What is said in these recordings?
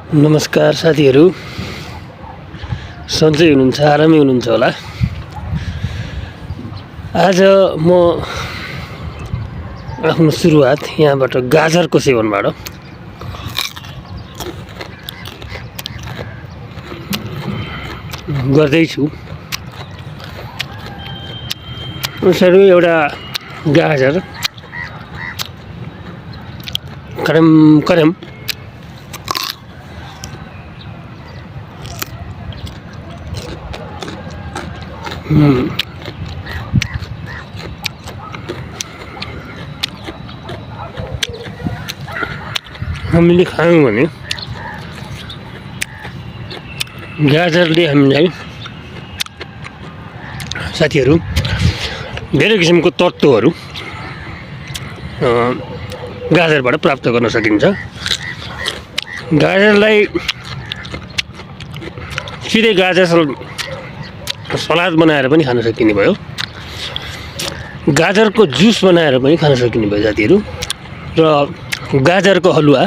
नमस्कार साथीहरू, सन्चै हुनुहुन्छ, आरामै हुनुहुन्छ होला। आज म आफ्नो सुरुवात यहाँबाट गाजरको सेवनबाट गर्दैछु। उसरी एउटा गाजर करम करम हामीले खायौँ भने गाजरले हामीलाई साथीहरू धेरै किसिमको तत्त्वहरू गाजरबाट प्राप्त गर्न सकिन्छ। गाजरलाई सिधै गाजर सलाद बनाएर पनि खान सकिने भयो, गाजरको जुस बनाएर पनि खान सकिने भयो साथीहरू। र गाजरको हलुवा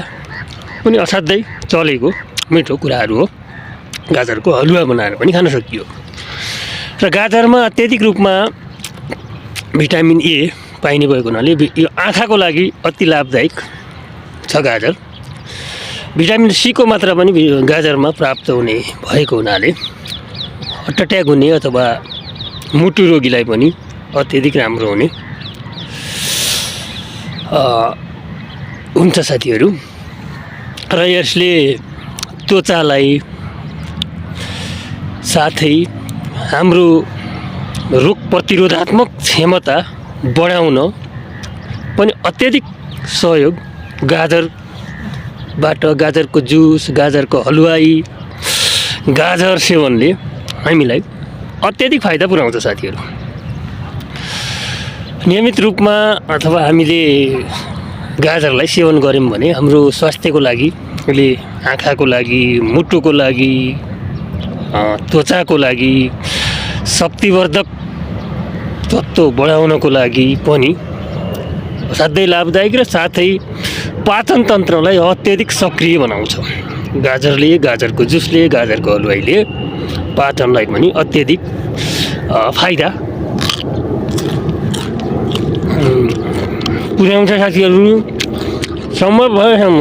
पनि असाध्यै चलेको मिठो कुराहरू हो। गाजरको हलुवा बनाएर पनि खान सकियो। र गाजरमा अत्यधिक रूपमा भिटामिन ए पाइने भएको हुनाले यो आँखाको लागि अति लाभदायक छ। गाजर भिटामिन सी को मात्रा पनि गाजरमा प्राप्त हुने भएको हुनाले हार्ट अट्याक हुने अथवा मुटु रोगीलाई पनि अत्यधिक राम्रो हुने हुन्छ साथीहरू। र यसले त्वचालाई साथै हाम्रो रोग प्रतिरोधात्मक क्षमता बढाउन पनि अत्यधिक सहयोग गाजरबाट, गाजरको जुस, गाजरको हलुवाई, गाजर सेवनले हामीलाई अत्यधिक फाइदा पुर्याउँछ साथीहरू। नियमित रूपमा अथवा हामीले गाजरलाई सेवन गऱ्यौँ भने हाम्रो स्वास्थ्यको लागि, अहिले आँखाको लागि, मुटुको लागि, त्वचाको लागि, शक्तिवर्धक तत्त्व बढाउनको लागि पनि असाध्यै लाभदायक र साथै पाचन तन्त्रलाई अत्यधिक सक्रिय बनाउँछ। गाजरले, गाजरको जुसले, गाजरको हलुवाईले पाचनलाई पनि अत्यधिक फाइदा पुर्याउँछ साथीहरू। सम्भव भएसम्म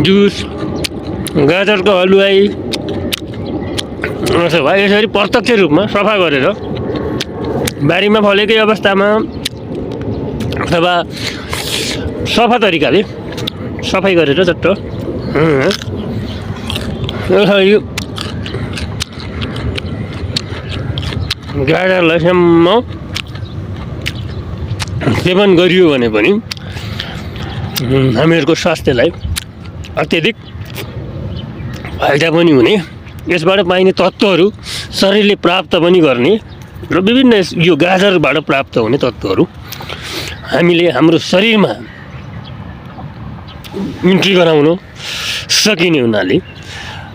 जुस, गाजरको हलुवाई अथवा यसरी प्रत्यक्ष रूपमा सफा गरेर बारीमा फलेकै अवस्थामा अथवा सफा तरिकाले सफाइ गरेर चट्ट गाजरलाई सम्म सेवन गरियो भने पनि हामीहरूको स्वास्थ्यलाई अत्यधिक फाइदा पनि हुने, यसबाट पाइने तत्त्वहरू शरीरले प्राप्त पनि गर्ने र विभिन्न यो गाजरबाट प्राप्त हुने तत्त्वहरू हामीले हाम्रो शरीरमा इन्ट्री गराउन सकिने हुनाले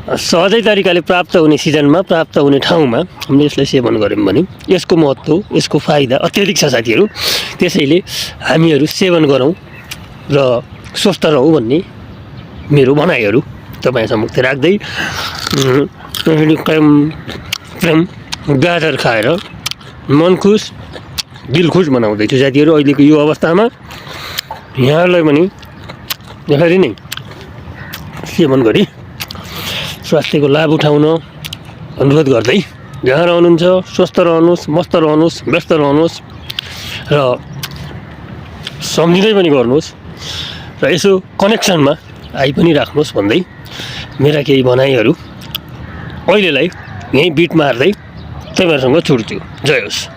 सहजै तरिकाले प्राप्त हुने सिजनमा, प्राप्त हुने ठाउँमा हामीले यसलाई सेवन गऱ्यौँ भने यसको महत्त्व, यसको फाइदा अत्यधिक छ साथीहरू। त्यसैले हामीहरू सेवन गरौँ र स्वस्थ रहौँ भन्ने मेरो भनाइहरू तपाईँ सम्मुख राख्दै गाजर खाएर मन खुस, दिल खुस बनाउँदैछु साथीहरू। अहिलेको यो अवस्थामा यहाँहरूलाई पनि यसरी नै सेवन गरी स्वास्थ्यको लाभ उठाउन अनुरोध गर्दै, जहाँ रहनुहुन्छ स्वस्थ रहनुहोस्, मस्त रहनुहोस्, व्यस्त रहनुहोस् र सम्झिँदै पनि गर्नुहोस् र यसो कनेक्सनमा आइ पनि राख्नुहोस् भन्दै मेरा केही भनाइहरू अहिलेलाई यहीँ बिट मार्दै तपाईँहरूसँग छुट्छु। जय होस्।